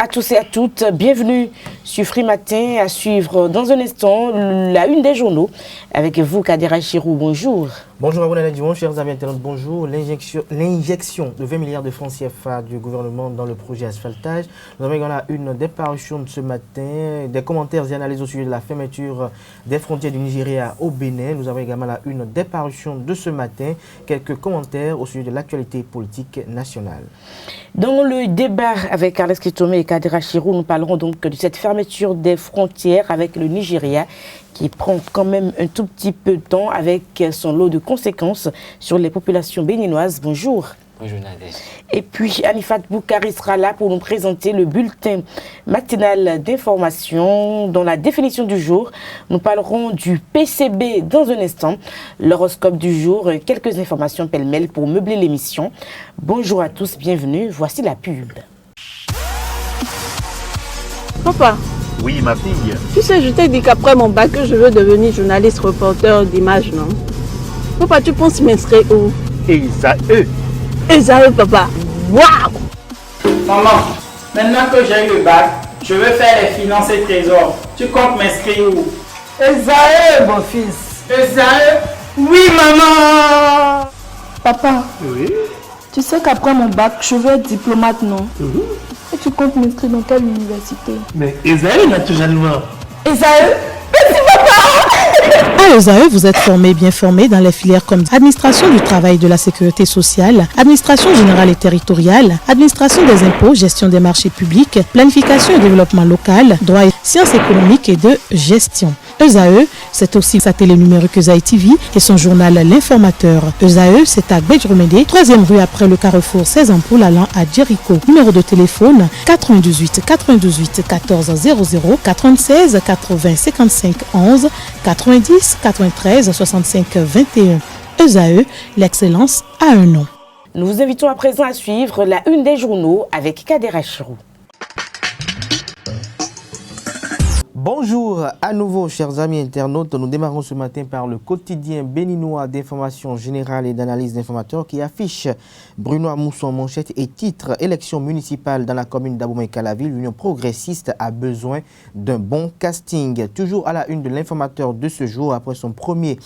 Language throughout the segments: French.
à tous et à toutes, bienvenue sur Free Matin, à suivre dans un instant la une des journaux. Avec vous, Kadera Chirou, bonjour. Bonjour à vous, Nana Dion, chers amis internautes, bonjour. L'injection de 20 milliards de francs CFA du gouvernement dans le projet asphaltage. Nous avons également une déparution de ce matin, des commentaires et analyses au sujet de la fermeture des frontières du Nigeria au Bénin. Nous avons également une déparution de ce matin, quelques commentaires au sujet de l'actualité politique nationale. Dans le débat avec Carles Kitome et Kadera Chirou, nous parlerons donc de cette fermeture des frontières avec le Nigeria qui prend quand même un tout petit peu de temps avec son lot de conséquences sur les populations béninoises. Bonjour. Bonjour Nadège. Et puis Anifat Boukari sera là pour nous présenter le bulletin matinal d'information. Dans la définition du jour, nous parlerons du PCB dans un instant. L'horoscope du jour, quelques informations pêle-mêle pour meubler l'émission. Bonjour à tous, bienvenue. Voici la pub. Papa. Oui, ma fille. Tu sais, je t'ai dit qu'après mon bac, je veux devenir journaliste reporter d'images, non? Papa, tu penses m'inscrire où? Esaü, papa. Waouh! Maman, maintenant que j'ai eu le bac, je veux faire les finances et trésors. Tu comptes m'inscrire où? Esaü, mon fils. Esaü? Oui, maman! Papa, Oui. tu sais qu'après mon bac, je veux être diplomate, non? Et tu comptes m'inscrire dans quelle université? Mais Esaü, naturellement. Esaü? À ESAE, vous êtes bien formé dans les filières comme administration du travail et de la sécurité sociale, administration générale et territoriale, administration des impôts, gestion des marchés publics, planification et développement local, droit et sciences économiques et de gestion. ESAE, c'est aussi sa télé numérique ESAE TV et son journal L'Informateur. ESAE, c'est à Bedjromede, 3e rue après le carrefour 16 ampoules allant à Jericho. Numéro de téléphone 98 98 14 00 96 80 55 11 90 93 65 21. ESAE, l'excellence a un nom. Nous vous invitons à présent à suivre la une des journaux avec Kadera Chirou. Bonjour à nouveau, chers amis internautes. Nous démarrons ce matin par le quotidien béninois d'information générale et d'analyse d'informateurs qui affiche Bruno Mousson manchette et titre élection municipale dans la commune d'Abomey-Calavi. L'Union progressiste a besoin d'un bon casting. Toujours à la une de l'informateur de ce jour, après son premier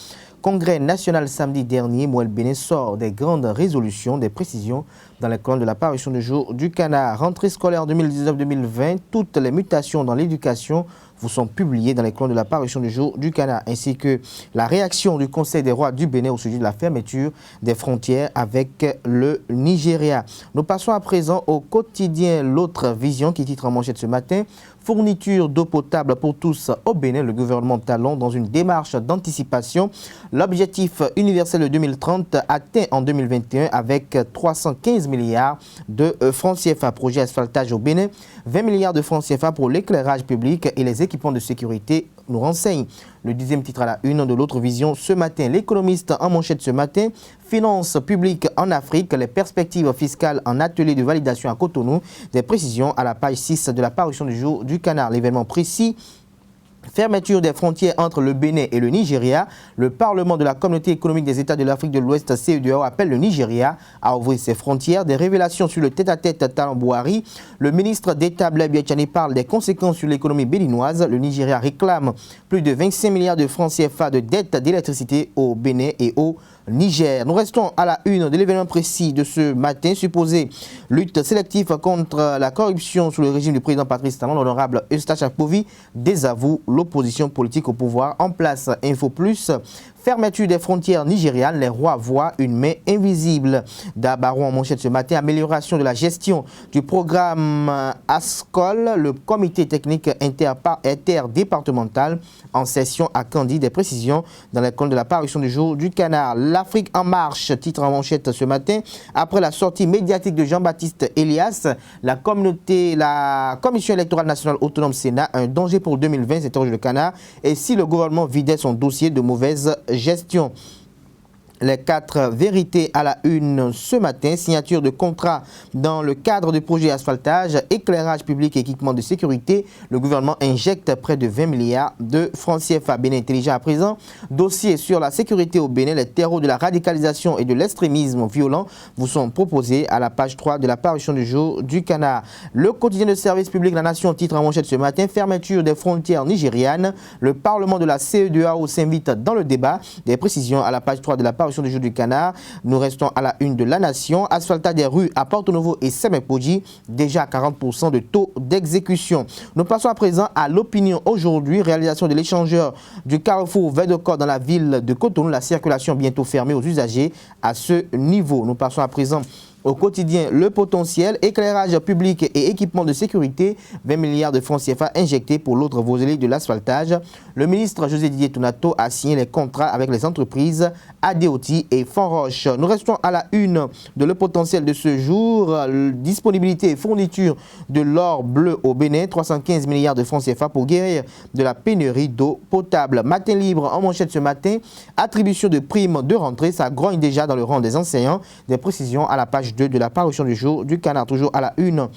congrès national samedi dernier, Mouel Bénin sort des grandes résolutions, des précisions dans les colonnes de la parution du jour du Canard. Rentrée scolaire 2019-2020, toutes les mutations dans l'éducation vous sont publiées dans les colonnes de la parution du jour du Canard, ainsi que la réaction du Conseil des rois du Bénin au sujet de la fermeture des frontières avec le Nigeria. Nous passons à présent au quotidien L'Autre Vision qui titre en manchette ce matin « Fourniture d'eau potable pour tous au Bénin, le gouvernement Talon dans une démarche d'anticipation. L'objectif universel de 2030 atteint en 2021 avec 315 milliards de francs CFA. Projet asphaltage au Bénin, 20 milliards de francs CFA pour l'éclairage public et les équipements de sécurité, nous renseigne. Le 10e titre à la une de L'Autre Vision ce matin. L'économiste en manchette ce matin. Finances publiques en Afrique, les perspectives fiscales en atelier de validation à Cotonou. Des précisions à la page 6 de la parution du jour du Canard. L'événement précis. Fermeture des frontières entre le Bénin et le Nigeria. Le Parlement de la Communauté économique des États de l'Afrique de l'Ouest, CEDEAO, appelle le Nigeria à ouvrir ses frontières. Des révélations sur le tête-à-tête Talon-Bouhari. Le ministre d'État Blaise Biachani parle des conséquences sur l'économie béninoise. Le Nigeria réclame plus de 25 milliards de francs CFA de dettes d'électricité au Bénin et au Niger. Nous restons à la une de l'événement précis de ce matin, supposé lutte sélective contre la corruption sous le régime du président Patrice Talon. L'honorable Eustache Akpovi désavoue l'opposition politique au pouvoir. En place, Info Plus. Fermeture des frontières nigérianes, les rois voient une main invisible. D'Abaron en manchette ce matin, amélioration de la gestion du programme ASCOL, le comité technique interdépartemental en session à Candie. Des précisions dans les colonnes de la parution du jour du Canard. L'Afrique en marche, titre en manchette ce matin. Après la sortie médiatique de Jean-Baptiste Elias, la Commission électorale nationale autonome Sénat, un danger pour 2020, s'interroge le Canard. Et si le gouvernement vidait son dossier de mauvaise gestion. Les 4 vérités à la une ce matin, signature de contrat dans le cadre du projet asphaltage, éclairage public et équipement de sécurité. Le gouvernement injecte près de 20 milliards de francs CFA. Bénin intelligent à présent, dossier sur la sécurité au Bénin, les terreaux de la radicalisation et de l'extrémisme violent vous sont proposés à la page 3 de la parution du jour du Canard. Le quotidien de service public La Nation titre en manchette ce matin, fermeture des frontières nigérianes. Le Parlement de la CEDEAO s'invite dans le débat. Des précisions à la page 3 de la parution du jour du Canard. Nous restons à la une de La Nation. Asphaltage des rues à Porto Novo et Semepoji, déjà 40% de taux d'exécution. Nous passons à présent à l'opinion aujourd'hui. Réalisation de l'échangeur du carrefour Vedocor dans la ville de Cotonou. La circulation bientôt fermée aux usagers à ce niveau. Nous passons à présent au quotidien Le Potentiel, éclairage public et équipement de sécurité, 20 milliards de francs CFA injectés pour l'autre volet de l'asphaltage. Le ministre José Didier Tounato a signé les contrats avec les entreprises Adeoti et Fonroche. Nous restons à la une de Le Potentiel de ce jour. Disponibilité et fourniture de l'or bleu au Bénin, 315 milliards de francs CFA pour guérir de la pénurie d'eau potable. Matin libre en manchette ce matin, attribution de primes de rentrée, ça grogne déjà dans le rang des enseignants. Des précisions à la page 2 de la parution du jour du Canard, toujours à la une.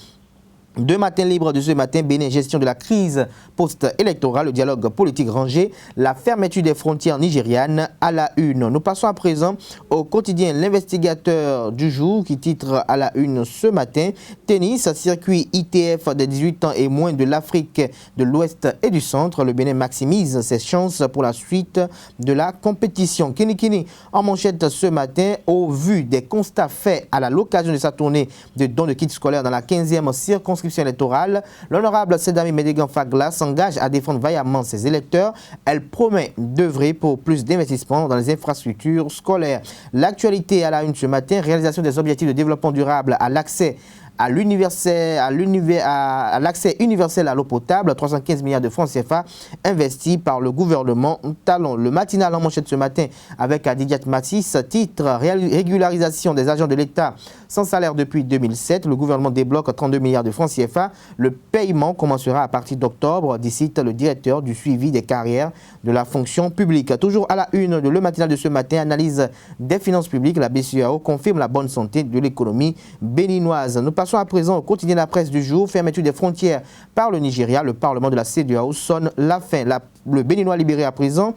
Deux matins libres de ce matin, Bénin, gestion de la crise post-électorale, le dialogue politique rangé, la fermeture des frontières nigérianes à la une. Nous passons à présent au quotidien L'Investigateur du jour qui titre à la une ce matin, tennis, circuit ITF des 18 ans et moins de l'Afrique de l'Ouest et du Centre. Le Bénin maximise ses chances pour la suite de la compétition. Kini en manchette ce matin, au vu des constats faits à l'occasion de sa tournée de dons de kits scolaires dans la 15e circonscription électorale, l'honorable Sedami Medegan Fagla s'engage à défendre vaillamment ses électeurs. Elle promet d'œuvrer pour plus d'investissements dans les infrastructures scolaires. L'actualité à la une ce matin, réalisation des objectifs de développement durable à l'accès à l'accès universel à l'eau potable, 315 milliards de francs CFA investis par le gouvernement Talon. Le matinal en manchette ce matin avec Adidiat Matisse, titre régularisation des agents de l'État sans salaire depuis 2007. Le gouvernement débloque 32 milliards de francs CFA. Le paiement commencera à partir d'octobre, dit le directeur du suivi des carrières de la fonction publique. Toujours à la une de le matinal de ce matin, analyse des finances publiques. La BCEAO confirme la bonne santé de l'économie béninoise. Nous passons à présent au quotidien de la presse du jour. Fermeture des frontières par le Nigeria. Le Parlement de la CEDEAO sonne la fin. Le Béninois libéré à présent.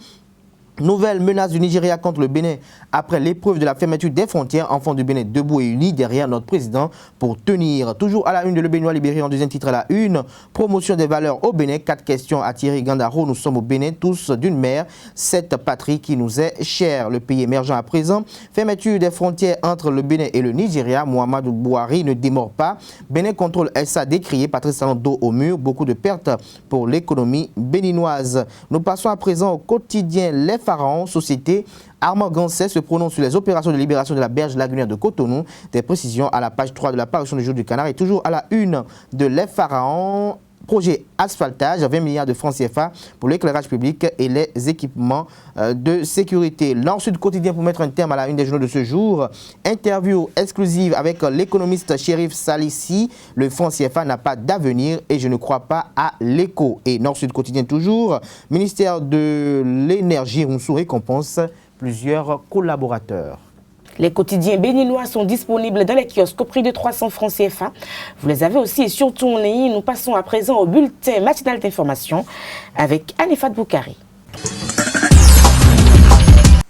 Nouvelle menace du Nigeria contre le Bénin après l'épreuve de la fermeture des frontières. Enfants du Bénin debout et unis derrière notre président pour tenir. Toujours à la une de Le Béninois libéré en deuxième titre à la une. Promotion des valeurs au Bénin. 4 questions à Thierry Gandaro. Nous sommes au Bénin tous d'une mère. Cette patrie qui nous est chère. Le pays émergent à présent. Fermeture des frontières entre le Bénin et le Nigeria. Muhammadu Buhari ne démord pas. Bénin contrôle SA décrié. Patrice Talon dos au mur. Beaucoup de pertes pour l'économie béninoise. Nous passons à présent au quotidien Les Pharaons, société. Armand Gansset se prononce sur les opérations de libération de la berge lagunaire de Cotonou. Des précisions à la page 3 de la parution du jour du Canard et toujours à la une de Les Pharaons. Projet asphaltage, 20 milliards de francs CFA pour l'éclairage public et les équipements de sécurité. L'Ensuite quotidien pour mettre un terme à la une des journaux de ce jour. Interview exclusive avec l'économiste Chérif Salissi. Le franc CFA n'a pas d'avenir et je ne crois pas à l'écho. Et Nord-Sud quotidien toujours. Ministère de l'énergie, Roussou récompense plusieurs collaborateurs. Les quotidiens béninois sont disponibles dans les kiosques au prix de 300 francs CFA. Vous les avez aussi et surtout en ligne. Nous passons à présent au bulletin matinal d'information avec Anifat Boukari.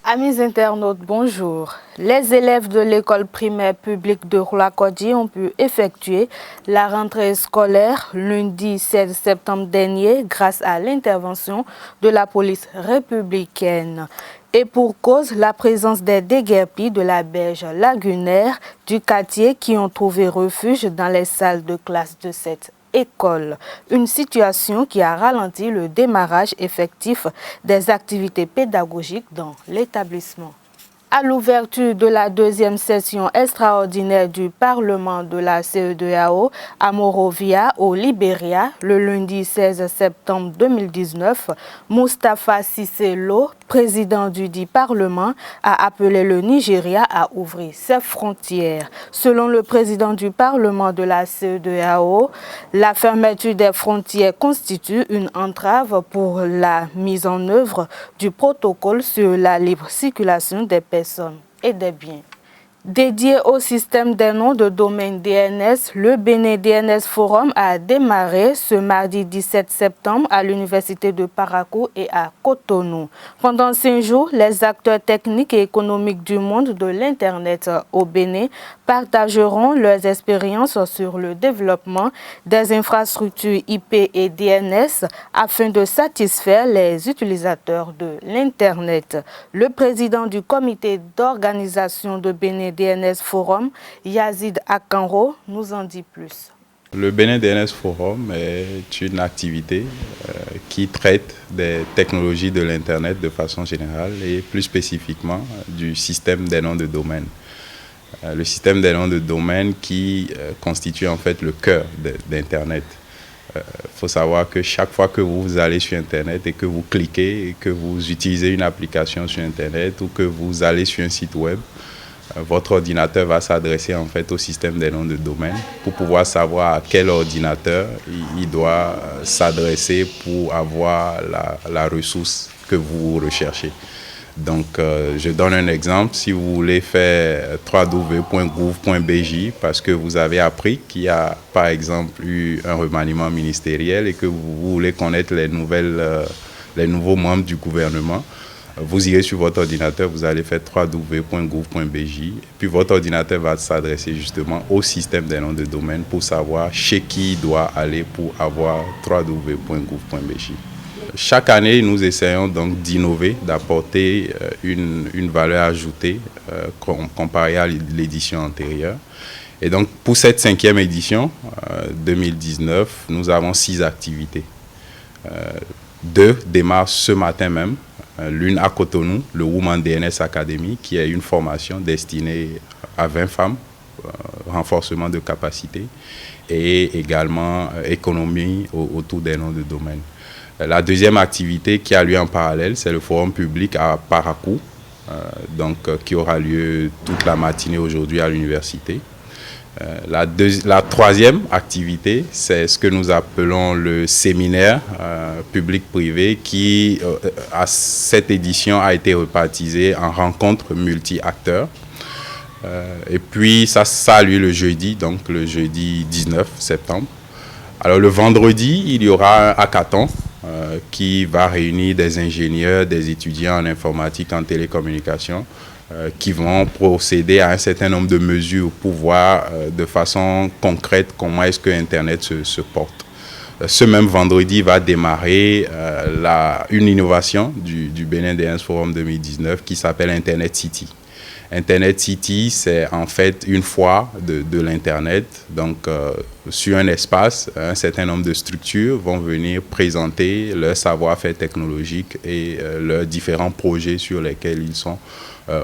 Amis internautes, bonjour. Les élèves de l'école primaire publique de Roulakodi ont pu effectuer la rentrée scolaire lundi 16 septembre dernier grâce à l'intervention de la police républicaine. Et pour cause, la présence des déguerpis de la berge lagunaire du quartier qui ont trouvé refuge dans les salles de classe de cette école. Une situation qui a ralenti le démarrage effectif des activités pédagogiques dans l'établissement. À l'ouverture de la deuxième session extraordinaire du Parlement de la CEDEAO à Monrovia, au Libéria, le lundi 16 septembre 2019, Moustapha Cissé Lo, président du dit Parlement, a appelé le Nigeria à ouvrir ses frontières. Selon le président du Parlement de la CEDEAO, la fermeture des frontières constitue une entrave pour la mise en œuvre du protocole sur la libre circulation des personnes et des biens. Dédié au système des noms de domaine DNS, le Bénin DNS Forum a démarré ce mardi 17 septembre à l'Université de Parakou et à Cotonou. Pendant 5 jours, les acteurs techniques et économiques du monde de l'Internet au Bénin partageront leurs expériences sur le développement des infrastructures IP et DNS afin de satisfaire les utilisateurs de l'Internet. Le président du comité d'organisation de Bénin DNS Forum, Yazid Akanro, nous en dit plus. Le Bénin DNS Forum est une activité qui traite des technologies de l'Internet de façon générale et plus spécifiquement du système des noms de domaine. Le système des noms de domaine qui constitue en fait le cœur d'Internet. Faut savoir que chaque fois que vous allez sur Internet et que vous cliquez et que vous utilisez une application sur Internet ou que vous allez sur un site web, votre ordinateur va s'adresser en fait au système des noms de domaine pour pouvoir savoir à quel ordinateur il doit s'adresser pour avoir la ressource que vous recherchez. Donc, je donne un exemple. Si vous voulez faire www.gouv.bj parce que vous avez appris qu'il y a, par exemple, eu un remaniement ministériel et que vous voulez connaître les nouveaux membres du gouvernement, vous irez sur votre ordinateur, vous allez faire www.gouv.bj et puis votre ordinateur va s'adresser justement au système des noms de domaine pour savoir chez qui il doit aller pour avoir www.gouv.bj. Chaque année, nous essayons donc d'innover, d'apporter une valeur ajoutée comparée à l'édition antérieure. Et donc, pour cette 5e édition, 2019, nous avons 6 activités. 2 démarrent ce matin même. L'une à Cotonou, le Women DNS Academy, qui est une formation destinée à 20 femmes, renforcement de capacité, et également économie autour des noms de domaine. La deuxième activité qui a lieu en parallèle, c'est le forum public à Parakou, qui aura lieu toute la matinée aujourd'hui à l'université. La troisième activité, c'est ce que nous appelons le séminaire public-privé qui, à cette édition, a été rebaptisé en rencontre multi-acteurs. Et puis, ça a lieu le jeudi, donc le jeudi 19 septembre. Alors, le vendredi, il y aura un hackathon qui va réunir des ingénieurs, des étudiants en informatique, en télécommunication, qui vont procéder à un certain nombre de mesures pour voir de façon concrète comment est-ce que Internet se porte. Ce même vendredi va démarrer une innovation du Bénin DNS Forum 2019 qui s'appelle Internet City. Internet City, c'est en fait une foire de l'Internet. Donc, sur un espace, un certain nombre de structures vont venir présenter leur savoir-faire technologique et leurs différents projets sur lesquels ils sont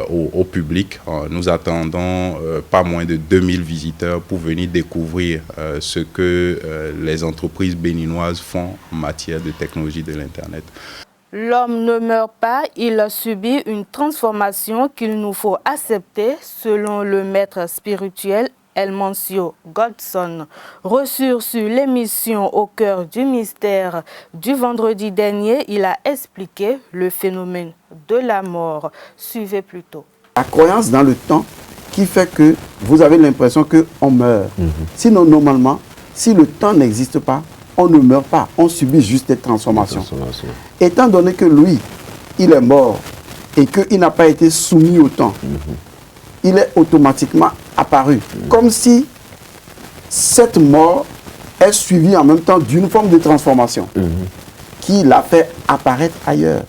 au public. Nous attendons pas moins de 2000 visiteurs pour venir découvrir ce que les entreprises béninoises font en matière de technologie de l'Internet. L'homme ne meurt pas, il subit une transformation qu'il nous faut accepter, selon le maître spirituel Elmancio Godson. Reçu sur l'émission Au cœur du mystère du vendredi dernier, il a expliqué le phénomène de la mort. Suivez plutôt. La croyance dans le temps qui fait que vous avez l'impression qu'on meurt. Sinon, normalement, si le temps n'existe pas, on ne meurt pas, on subit juste des transformations. Étant donné que lui, il est mort et qu'il n'a pas été soumis au temps, il est automatiquement apparu. Comme si cette mort est suivie en même temps d'une forme de transformation qui l'a fait apparaître ailleurs.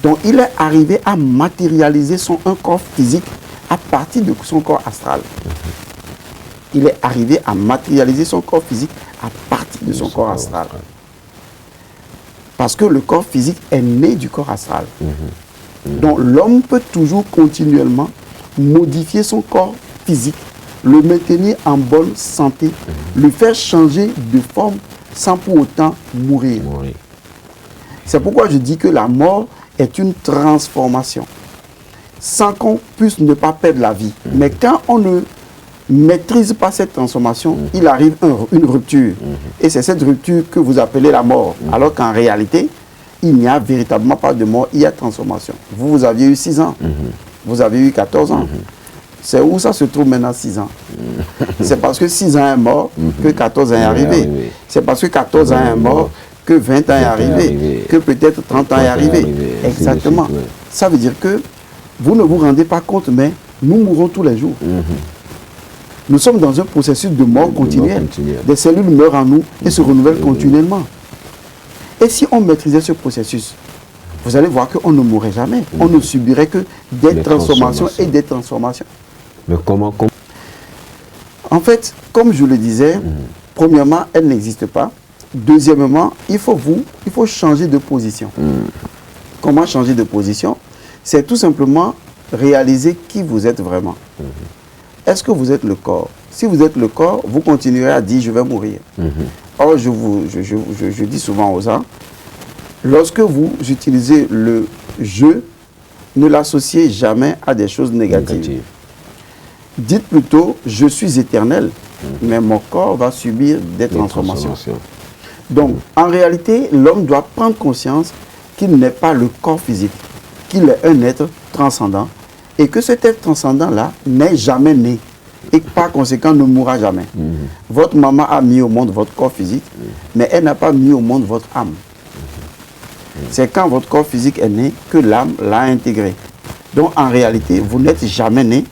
Donc il est arrivé à matérialiser un corps physique à partir de son corps astral. Il est arrivé à matérialiser son corps physique à partir de son corps astral. Parce que le corps physique est né du corps astral. Donc l'homme peut toujours continuellement modifier son corps physique, le maintenir en bonne santé, le faire changer de forme sans pour autant mourir. C'est pourquoi je dis que la mort est une transformation, sans qu'on puisse ne pas perdre la vie. Mais quand on ne maîtrise pas cette transformation, il arrive une rupture. Et c'est cette rupture que vous appelez la mort. Alors qu'en réalité, il n'y a véritablement pas de mort, il y a transformation. Vous aviez eu 6 ans. vous avez eu 14 ans. C'est où ça se trouve maintenant 6 ans? C'est parce que 6 ans est mort que 14 ans est arrivé. C'est parce que 14 ans est mort que 20 ans est arrivé, que peut-être 30 ans est arrivé. Exactement. Ça veut dire que vous ne vous rendez pas compte, mais nous mourons tous les jours. Nous sommes dans un processus de mort continuelle. Des cellules meurent en nous et se renouvellent continuellement. Et si on maîtrisait ce processus, vous allez voir qu'on ne mourrait jamais. On ne subirait que des transformations et des transformations. Mais comment En fait, comme je le disais, premièrement, elle n'existe pas. Deuxièmement, il faut changer de position. Comment changer de position? C'est tout simplement réaliser qui vous êtes vraiment. Est-ce que vous êtes le corps? Si vous êtes le corps, vous continuerez à dire « je vais mourir ». Or, je dis souvent aux gens, lorsque vous utilisez le « je », ne l'associez jamais à des choses négatives. Dites plutôt « je suis éternel », mais mon corps va subir des transformations. Donc, en réalité, l'homme doit prendre conscience qu'il n'est pas le corps physique, qu'il est un être transcendant, et que cet être transcendant-là n'est jamais né, et par conséquent ne mourra jamais. Votre maman a mis au monde votre corps physique, mais elle n'a pas mis au monde votre âme. C'est quand votre corps physique est né que l'âme l'a intégré. Donc en réalité, vous n'êtes jamais né,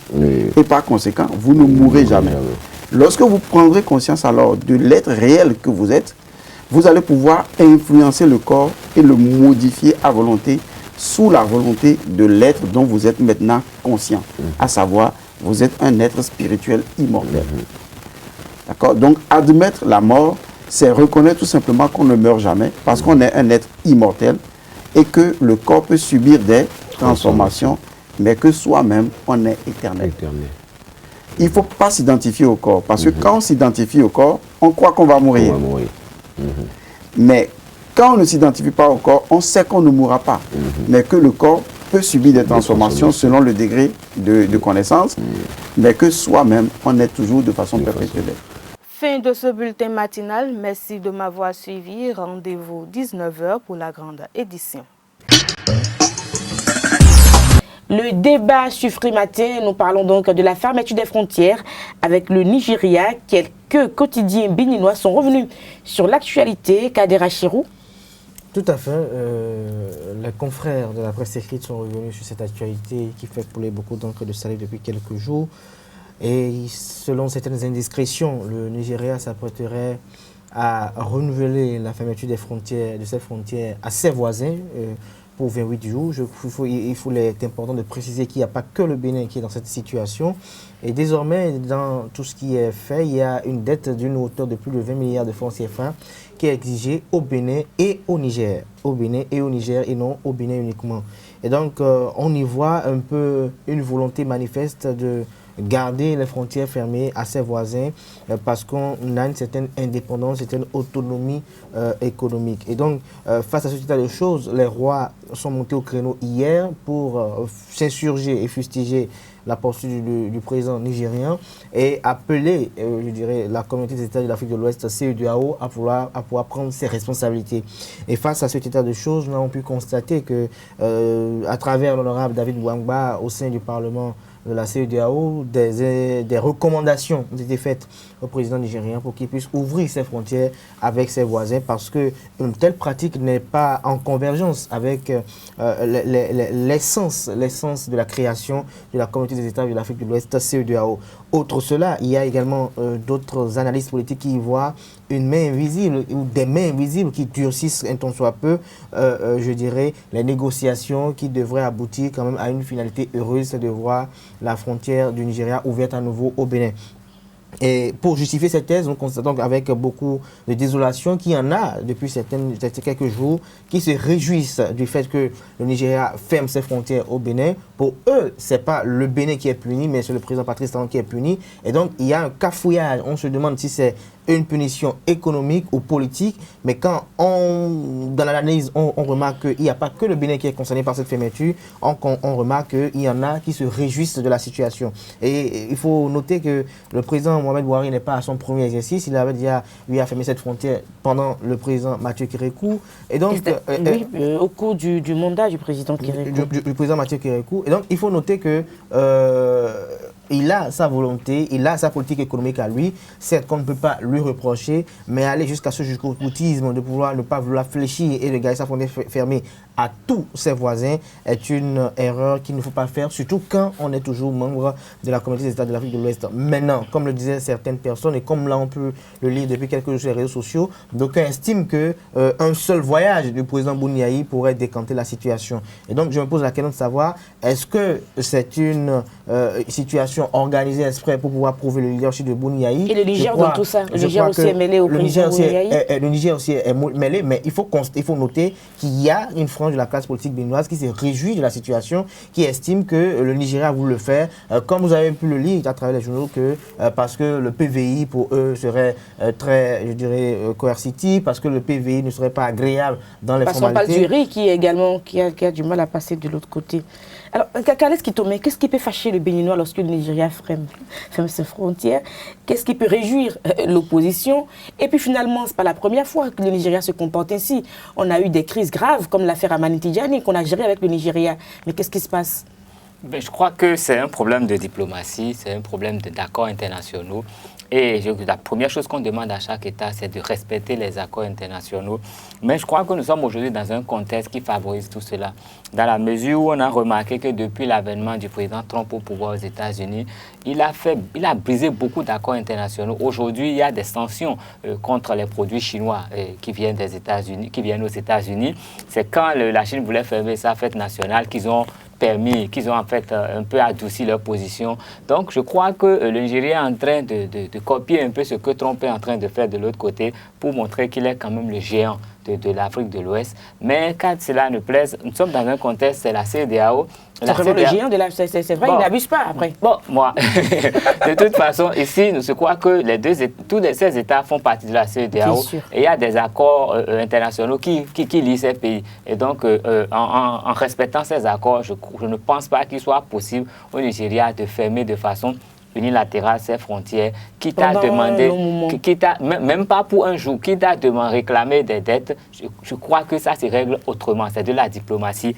et par conséquent, vous ne mourrez jamais. Lorsque vous prendrez conscience alors de l'être réel que vous êtes, vous allez pouvoir influencer le corps et le modifier à volonté, sous la volonté de l'être dont vous êtes maintenant conscient, à savoir, vous êtes un être spirituel immortel. D'accord? Donc, admettre la mort, c'est reconnaître tout simplement qu'on ne meurt jamais, parce qu'on est un être immortel, et que le corps peut subir des transformations, mais que soi-même, on est éternel. Il ne faut pas s'identifier au corps, parce que quand on s'identifie au corps, on croit qu'on va mourir. Mais quand on ne s'identifie pas au corps, on sait qu'on ne mourra pas, mais que le corps peut subir des transformations selon le degré de connaissance, mais que soi-même, on est toujours de façon perpétuelle. Fin de ce bulletin matinal. Merci de m'avoir suivi. Rendez-vous 19h pour la grande édition. Le débat sur Free Matin, nous parlons donc de la fermeture des frontières avec le Nigeria. Quelques quotidiens béninois sont revenus sur l'actualité. Kadera Chirou. Tout à fait. Les confrères de la presse écrite sont revenus sur cette actualité qui fait couler beaucoup d'encre de salive depuis quelques jours. Et selon certaines indiscrétions, le Nigeria s'apprêterait à renouveler la fermeture des frontières, de ses frontières à ses voisins pour 28 jours. Il est important de préciser qu'il n'y a pas que le Bénin qui est dans cette situation. Et désormais, dans tout ce qui est fait, il y a une dette d'une hauteur de plus de 20 milliards de francs CFA qui est exigée au Bénin et au Niger. Au Bénin et au Niger et non au Bénin uniquement. Et donc, on y voit un peu une volonté manifeste de garder les frontières fermées à ses voisins parce qu'on a une certaine indépendance, une certaine autonomie économique. Et donc, face à ce état de choses, les rois sont montés au créneau hier pour s'insurger et fustiger la posture du président nigérien et appeler, je dirais, la communauté des États de l'Afrique de l'Ouest, CEDEAO, à pouvoir prendre ses responsabilités. Et face à cet état de choses, nous avons pu constater que, à travers l'honorable David Bouangba, au sein du Parlement de la CEDEAO, des recommandations ont été faites au président nigérien pour qu'il puisse ouvrir ses frontières avec ses voisins parce qu'une telle pratique n'est pas en convergence avec l'essence de la création de la communauté des États de l'Afrique de l'Ouest, CEDEAO. Outre cela, il y a également d'autres analystes politiques qui y voient une main invisible ou des mains invisibles qui durcissent un tant soit peu, je dirais, les négociations qui devraient aboutir quand même à une finalité heureuse, c'est de voir la frontière du Nigeria ouverte à nouveau au Bénin. Et pour justifier cette thèse, nous constatons avec beaucoup de désolation qu'il y en a depuis quelques jours qui se réjouissent du fait que le Nigeria ferme ses frontières au Bénin. Pour eux, ce n'est pas le Bénin qui est puni, mais c'est le président Patrice Talon qui est puni. Et donc, il y a un cafouillage. On se demande si c'est une punition économique ou politique, mais quand dans l'analyse, on remarque qu'il n'y a pas que le Bénin qui est concerné par cette fermeture, on remarque qu'il y en a qui se réjouissent de la situation. Et il faut noter que le président Mohamed Bouhari n'est pas à son premier exercice, il avait déjà fermé cette frontière pendant le président Mathieu Kérékou. Et donc, au cours du mandat du président Kérékou. Du président Mathieu Kérékou. Et donc, il faut noter que il a sa volonté, il a sa politique économique à lui. Certes, qu'on ne peut pas lui reprocher, mais aller jusqu'à ce jusqu'au boutisme de pouvoir ne pas vouloir fléchir et de garder sa frontière fermée à tous ses voisins est une erreur qu'il ne faut pas faire, surtout quand on est toujours membre de la communauté des États de l'Afrique de l'Ouest. Maintenant, comme le disaient certaines personnes, et comme là on peut le lire depuis quelques jours sur les réseaux sociaux, d'aucuns estiment qu'un seul voyage du président Bouniaï pourrait décanter la situation. Et donc je me pose la question de savoir, est-ce que c'est une situation organisée exprès pour pouvoir prouver le leadership de Bouniaï? Et le Niger dans tout ça, le Niger aussi est mêlé au président Bouniaï. Le Niger aussi est mêlé, mais il faut noter qu'il y a une frange de la classe politique béninoise qui se réjouit de la situation, qui estime que le Nigeria a voulu le faire. Comme vous avez pu le lire à travers les journaux, parce que le PVI pour eux serait très, je dirais, coercitif, parce que le PVI ne serait pas agréable dans les formalités. Passons par du riz qui a du mal à passer de l'autre côté. Alors, Kakales Kitome, qu'est-ce qui peut fâcher le Béninois lorsque le Nigeria ferme ses frontières? Qu'est-ce qui peut réjouir l'opposition? Et puis finalement, ce n'est pas la première fois que le Nigeria se comporte ainsi. On a eu des crises graves, comme l'affaire Amani Tidjani, qu'on a gérée avec le Nigeria. Mais qu'est-ce qui se passe? Ben, je crois que c'est un problème de diplomatie, c'est un problème d'accords internationaux. Et la première chose qu'on demande à chaque État, c'est de respecter les accords internationaux. Mais je crois que nous sommes aujourd'hui dans un contexte qui favorise tout cela. Dans la mesure où on a remarqué que depuis l'avènement du président Trump au pouvoir aux États-Unis, il a brisé beaucoup d'accords internationaux. Aujourd'hui, il y a des sanctions contre les produits chinois qui viennent des États-Unis, qui viennent aux États-Unis. C'est quand la Chine voulait fermer sa fête nationale qu'ils ont en fait un peu adouci leur position. Donc je crois que le Nigeria est en train de copier un peu ce que Trump est en train de faire de l'autre côté pour montrer qu'il est quand même le géant de l'Afrique de l'Ouest. Mais quand cela ne plaise, nous sommes dans un contexte, c'est la CEDEAO. C'est vraiment le géant de l'Afrique, c'est vrai, il n'abuse pas après. Bon, moi, de toute façon, ici, je crois que tous ces États font partie de la CEDEAO. Et il y a des accords internationaux qui lient ces pays. Et donc, en respectant ces accords, je ne pense pas qu'il soit possible au Nigeria de fermer de façon unilatérale ses frontières, quitte à demander, même pas pour un jour, quitte à réclamer des dettes. Je crois que ça se règle autrement. C'est de la diplomatie,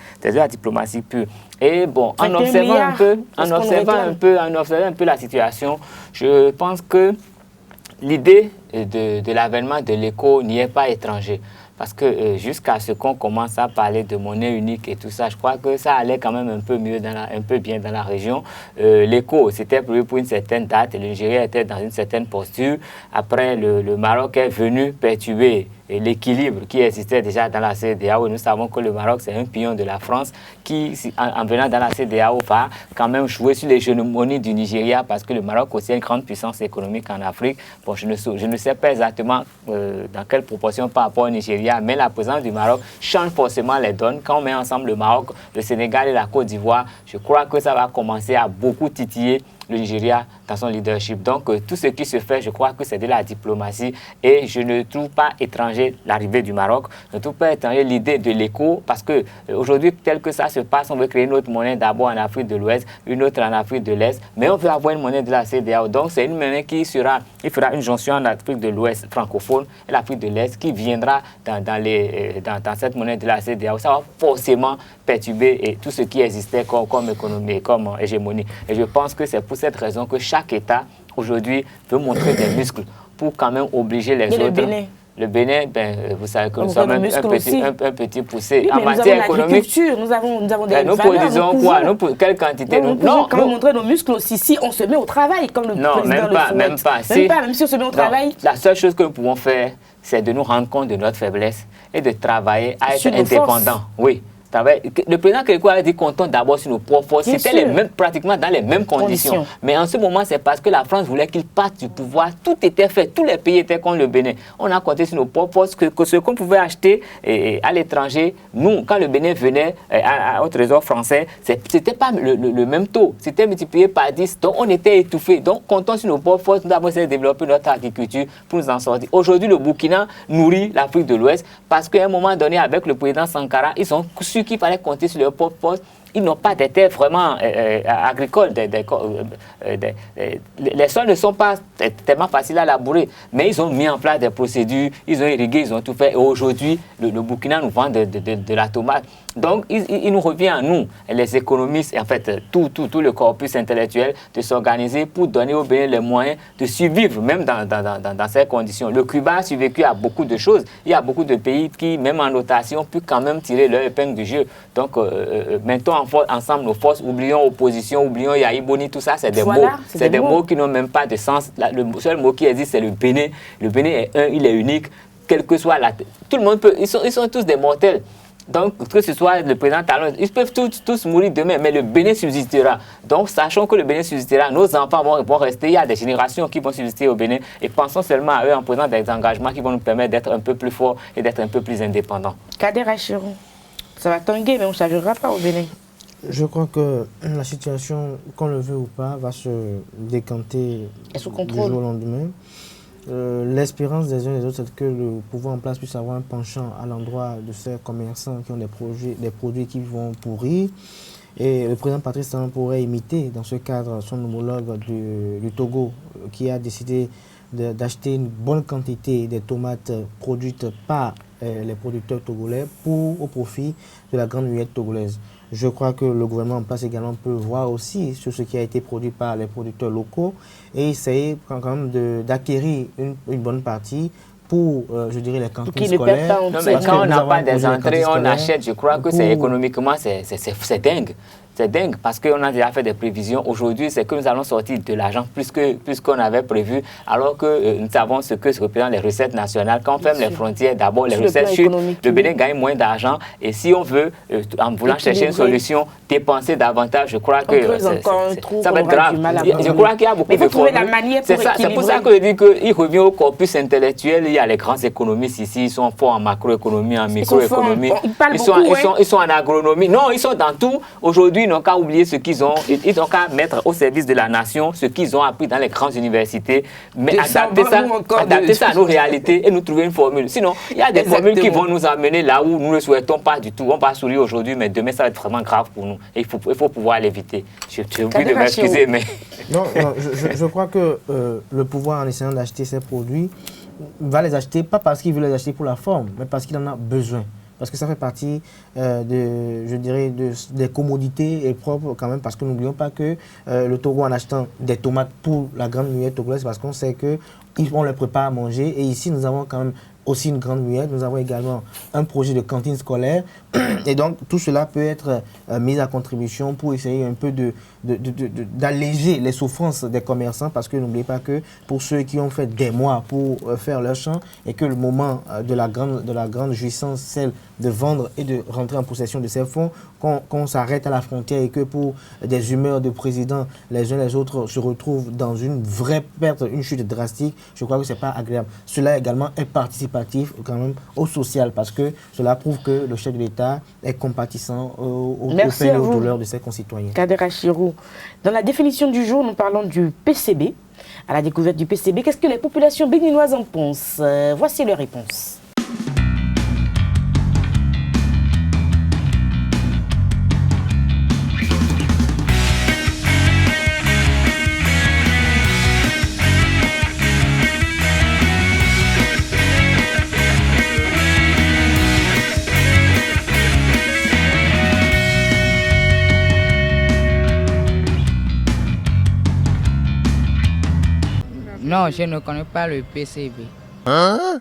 pure. Et bon, en observant un peu la situation, je pense que l'idée de l'avènement de l'éco n'y est pas étranger. Parce que jusqu'à ce qu'on commence à parler de monnaie unique et tout ça, je crois que ça allait quand même un peu mieux, un peu bien dans la région. L'éco, c'était prévu pour une certaine date, le Nigeria était dans une certaine posture. Après, le Maroc est venu perturber l'équilibre qui existait déjà dans la CEDEAO. Nous savons que le Maroc, c'est un pion de la France qui, en venant dans la CEDEAO, va quand même jouer sur l'hégémonie du Nigeria parce que le Maroc aussi est une grande puissance économique en Afrique. Bon, je ne sais pas exactement dans quelle proportion par rapport au Nigeria, mais la présence du Maroc change forcément les donnes. Quand on met ensemble le Maroc, le Sénégal et la Côte d'Ivoire, je crois que ça va commencer à beaucoup titiller le Nigeria dans son leadership. Donc, tout ce qui se fait, je crois que c'est de la diplomatie et je ne trouve pas étranger l'arrivée du Maroc. Je ne trouve pas étranger l'idée de l'éco parce que aujourd'hui, tel que ça se passe, on veut créer une autre monnaie d'abord en Afrique de l'Ouest, une autre en Afrique de l'Est, mais on veut avoir une monnaie de la CEDEAO. Donc, c'est une monnaie qui fera une jonction en Afrique de l'Ouest francophone et l'Afrique de l'Est qui viendra dans cette monnaie de la CEDEAO. Ça va forcément perturber tout ce qui existait comme économie, comme hégémonie. Et je pense que c'est pour cette raison que chaque État, aujourd'hui, veut montrer des muscles pour quand même obliger les autres. Le Bénin, vous savez que nous sommes un petit poussé. Oui, en matière économique, nous avons des nous produisons quoi? Quelle quantité? Nous pouvons quand même montrer nos muscles aussi si on se met au travail, comme le président le souhaite. Même si on se met au travail. La seule chose que nous pouvons faire, c'est de nous rendre compte de notre faiblesse et de travailler à être indépendants. Oui. Le président Kékou a dit qu'on compte d'abord sur nos propres forces. C'était pratiquement dans les mêmes conditions. Mais en ce moment, c'est parce que la France voulait qu'il parte du pouvoir. Tout était fait. Tous les pays étaient contre le Bénin. On a compté sur nos propres forces que ce qu'on pouvait acheter à l'étranger. Nous, quand le Bénin venait au trésor français, c'était pas le même taux. C'était multiplié par 10. Donc, on était étouffés. Donc, comptons sur nos propres forces. Nous avons essayé de développer notre agriculture pour nous en sortir. Aujourd'hui, le Burkina nourrit l'Afrique de l'Ouest parce qu'à un moment donné, avec le président Sankara, ils ont su qu'il fallait compter sur leurs propres forces. Ils n'ont pas des terres vraiment agricoles. Les sols ne sont pas tellement faciles à labourer, mais ils ont mis en place des procédures, ils ont irrigué, ils ont tout fait. Et aujourd'hui, le Burkina nous vend de la tomate. Donc, il nous revient à nous, les économistes, et en fait, tout le corpus intellectuel, de s'organiser pour donner au Bénin les moyens de survivre, même dans ces conditions. Le Cuba a survécu à beaucoup de choses. Il y a beaucoup de pays qui, même en notation, peuvent quand même tirer leur épingle du jeu. Donc, mettons ensemble nos forces, oublions opposition, oublions Yahi Boni, tout ça, c'est des mots. C'est des mots qui n'ont même pas de sens. Le seul mot qui existe, c'est le Bénin. Le Bénin est il est unique, quelle que soit la... Tout le monde peut... Ils sont tous des mortels. Donc, que ce soit le président Talon, ils peuvent tous mourir demain, mais le Bénin subsistera. Donc, sachant que le Bénin subsistera, nos enfants vont rester. Il y a des générations qui vont subsister au Bénin. Et pensons seulement à eux en prenant des engagements qui vont nous permettre d'être un peu plus forts et d'être un peu plus indépendants. Kader Achirou, ça va tanguer, mais on ne changera pas au Bénin. Je crois que la situation, qu'on le veut ou pas, va se décanter du jour au lendemain. L'espérance des uns et des autres, c'est que le pouvoir en place puisse avoir un penchant à l'endroit de ces commerçants qui ont des produits qui vont pourrir. Et le président Patrice Talon pourrait imiter, dans ce cadre, son homologue du Togo, qui a décidé d'acheter une bonne quantité des tomates produites par les producteurs togolais au profit de la grande muette togolaise. Je crois que le gouvernement en place également peut voir aussi sur ce qui a été produit par les producteurs locaux et essayer quand même d'acquérir une bonne partie pour, je dirais, les cantines scolaires. Non, mais quand on n'a pas des entrées, on achète. Je crois que c'est économiquement, c'est dingue. C'est dingue parce qu'on a déjà fait des prévisions. Aujourd'hui, c'est que nous allons sortir de l'argent plus qu'on avait prévu, alors que nous savons ce que représentent les recettes nationales. Quand on ferme les frontières, d'abord les recettes chutent, le Bénin gagne moins d'argent. Et si on veut, en voulant chercher une solution, dépenser davantage, je crois que ça va être grave. Je crois qu'il y a beaucoup de formules. C'est pour ça que je dis qu'il revient au corpus intellectuel. Il y a les grands économistes ici, ils sont forts en macroéconomie, en microéconomie. Ils sont en agronomie. Non, ils sont dans tout. Aujourd'hui, ils n'ont qu'à oublier ce qu'ils ont, ils n'ont qu'à mettre au service de la nation ce qu'ils ont appris dans les grandes universités, mais adapter ça à nos réalités et nous trouver une formule. Sinon, il y a des formules qui vont nous amener là où nous ne souhaitons pas du tout. On va sourire aujourd'hui, mais demain, ça va être vraiment grave pour nous. Et il faut pouvoir l'éviter. J'ai oublié de m'excuser, mais... Non, je crois que le pouvoir, en essayant d'acheter ces produits, va les acheter, pas parce qu'il veut les acheter pour la forme, mais parce qu'il en a besoin. Parce que ça fait partie, je dirais, des commodités propres quand même, parce que n'oublions pas que le Togo, en achetant des tomates pour la grande muette togolaise, parce qu'on sait qu'on les prépare à manger. Et ici, nous avons quand même aussi une grande muette. Nous avons également un projet de cantine scolaire. Et donc, tout cela peut être mis à contribution pour essayer un peu d'alléger les souffrances des commerçants, parce que n'oubliez pas que pour ceux qui ont fait des mois pour faire leur champ, et que le moment de la grande jouissance, celle de vendre et de rentrer en possession de ces fonds, qu'on s'arrête à la frontière et que pour des humeurs de président, les uns les autres se retrouvent dans une vraie perte, une chute drastique, je crois que ce n'est pas agréable. Cela également est participatif quand même au social, parce que cela prouve que le chef de l'État est compatissant aux peines et aux douleurs de ses concitoyens. Kader Achirou, dans la définition du jour, nous parlons du PCB. À la découverte du PCB, qu'est-ce que les populations béninoises en pensent? Voici les réponses. Non, je ne connais pas le PCB. Hein?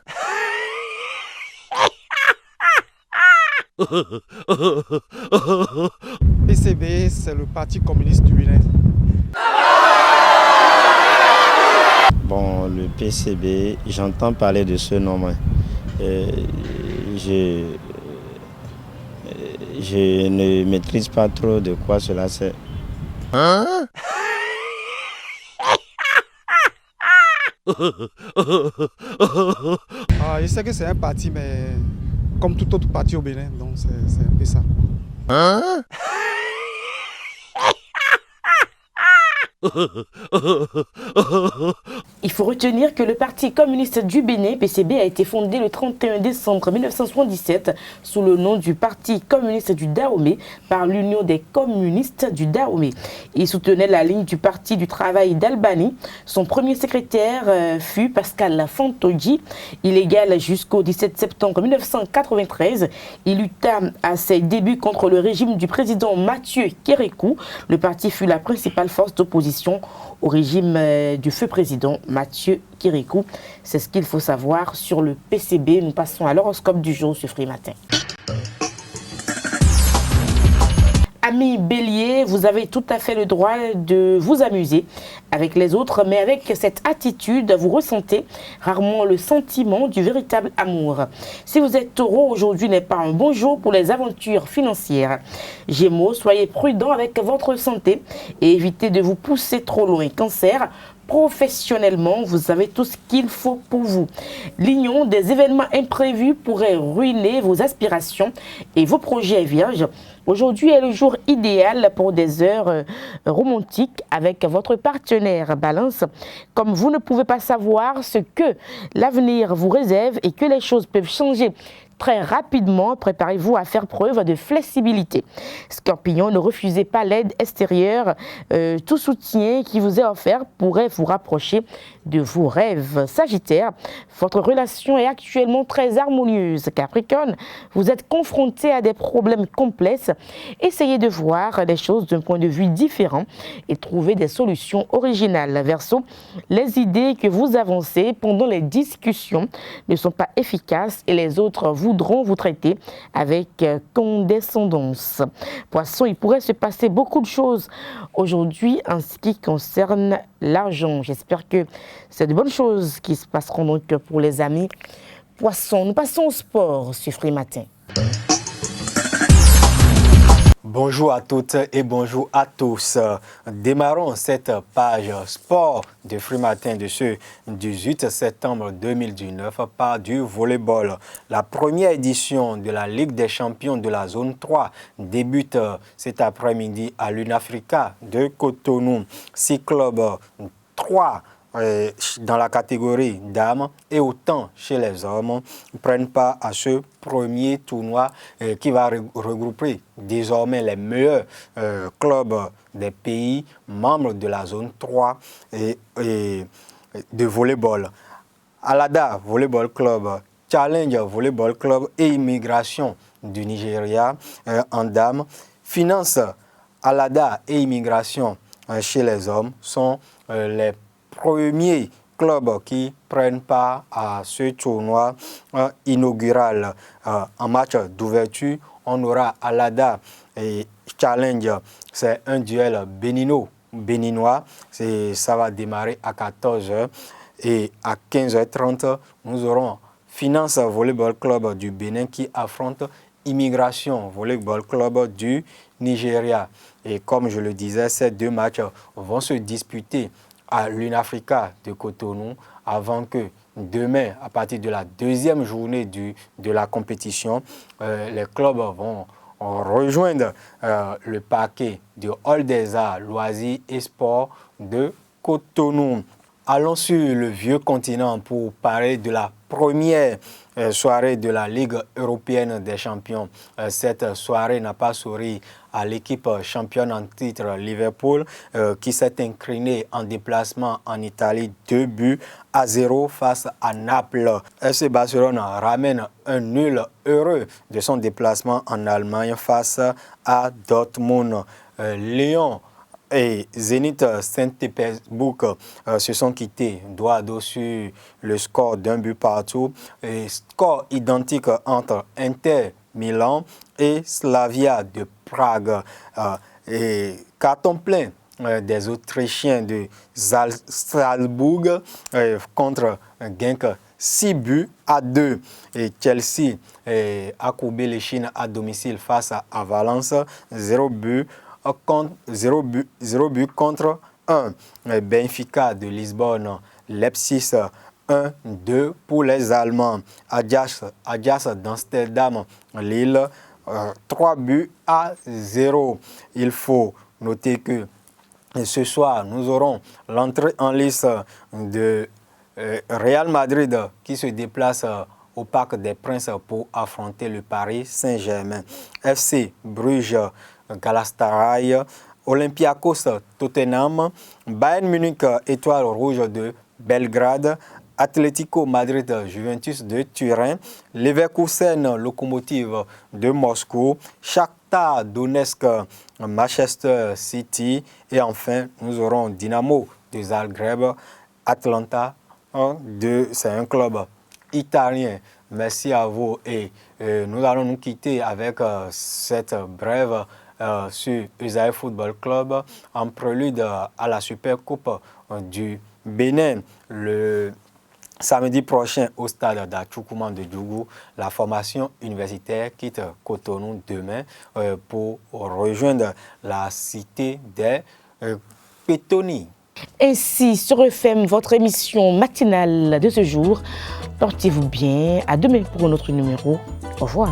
PCB, c'est le Parti communiste du Bénin. Bon, le PCB, j'entends parler de ce nom. Je ne maîtrise pas trop de quoi cela c'est. Hein? Je sais que c'est un parti, mais comme tout autre parti au Bénin, donc c'est un peu ça. Hein? Il faut retenir que le Parti communiste du Bénin, PCB, a été fondé le 31 décembre 1977 sous le nom du Parti communiste du Dahomey par l'Union des communistes du Dahomey. Il soutenait la ligne du Parti du travail d'Albanie. Son premier secrétaire fut Pascal Fantoji. Illégal jusqu'au 17 septembre 1993, il lutta à ses débuts contre le régime du président Mathieu Kérékou. Le parti fut la principale force d'opposition au régime du feu président Mathieu Kérékou. C'est ce qu'il faut savoir sur le PCB. Nous passons à l'horoscope du jour sur Free Matin. Amis Bélier, vous avez tout à fait le droit de vous amuser avec les autres, mais avec cette attitude, vous ressentez rarement le sentiment du véritable amour. Si vous êtes Taureau, aujourd'hui n'est pas un bon jour pour les aventures financières. Gémeaux, soyez prudent avec votre santé et évitez de vous pousser trop loin. Cancer, professionnellement, vous avez tout ce qu'il faut pour vous. Lion, des événements imprévus pourraient ruiner vos aspirations et vos projets. Vierge, aujourd'hui est le jour idéal pour des heures romantiques avec votre partenaire. Balance, comme vous ne pouvez pas savoir ce que l'avenir vous réserve et que les choses peuvent changer très rapidement, préparez-vous à faire preuve de flexibilité. Scorpion, ne refusez pas l'aide extérieure. Tout soutien qui vous est offert pourrait vous rapprocher de vos rêves. Sagittaire, votre relation est actuellement très harmonieuse. Capricorne, vous êtes confronté à des problèmes complexes. Essayez de voir les choses d'un point de vue différent et trouver des solutions originales. Verseau, les idées que vous avancez pendant les discussions ne sont pas efficaces et les autres voudront vous traiter avec condescendance. Poisson, il pourrait se passer beaucoup de choses aujourd'hui en ce qui concerne l'argent. J'espère que c'est de bonnes choses qui se passeront donc pour les amis Poisson. Nous passons au sport sur Free Matin. Bonjour à toutes et bonjour à tous. Démarrons cette page sport de Free Matin de ce 18 septembre 2019 par du volleyball. La première édition de la Ligue des champions de la zone 3 débute cet après-midi à l'Unafrica de Cotonou. 6 clubs, 3 dans la catégorie dames et autant chez les hommes prennent part à ce premier tournoi qui va regrouper désormais les meilleurs clubs des pays membres de la zone 3 et de volleyball. Alada Volleyball Club, Challenge Volleyball Club et Immigration du Nigeria en dames. Finance Alada et Immigration chez les hommes sont les premiers clubs qui prennent part à ce tournoi inaugural. En match d'ouverture, on aura Alada et Challenge. C'est un duel béninois. Ça va démarrer à 14h. Et à 15h30, nous aurons Finance Volleyball Club du Bénin qui affronte Immigration Volleyball Club du Nigeria. Et comme je le disais, ces deux matchs vont se disputer à l'Unafrica de Cotonou avant que demain, à partir de la deuxième journée de la compétition, les clubs vont rejoindre le parquet du Hall des Arts, Loisirs et Sports de Cotonou. Allons sur le vieux continent pour parler de la première soirée de la Ligue européenne des champions. Cette soirée n'a pas souri à l'équipe championne en titre Liverpool qui s'est inclinée en déplacement en Italie 2-0 face à Naples. FC Barcelone ramène un nul heureux de son déplacement en Allemagne face à Dortmund. Lyon et Zénith Saint-Pétersbourg se sont quittés dos à dos sur le score d'un but partout. Et score identique entre Inter Milan et Slavia de Prague. Et carton plein des Autrichiens de Salzbourg contre Genk 6-2. Et Chelsea a courbé les Chines à domicile face à Valence 0 but contre 1. Benfica de Lisbonne, Leipzig 1-2 pour les Allemands. Ajax d'Amsterdam, Lille 3-0. Il faut noter que ce soir, nous aurons l'entrée en lice de Real Madrid qui se déplace au Parc des Princes pour affronter le Paris Saint-Germain. FC Bruges, Galatasaray, Olympiakos, Tottenham, Bayern Munich, Étoile Rouge de Belgrade, Atlético Madrid, Juventus de Turin, Leverkusen, Lokomotiv de Moscou, Shakhtar Donetsk, Manchester City et enfin nous aurons Dynamo de Zagreb, Atlanta, c'est un club italien. Merci à vous et nous allons nous quitter avec cette brève sur Esaïe Football Club en prélude à la Super Coupe du Bénin le samedi prochain au stade d'Achoukoumane de Djougou. La formation universitaire quitte Cotonou demain pour rejoindre la cité des Pétoni. Ainsi se referme votre émission matinale de ce jour. Portez-vous bien. À demain pour un autre numéro. Au revoir.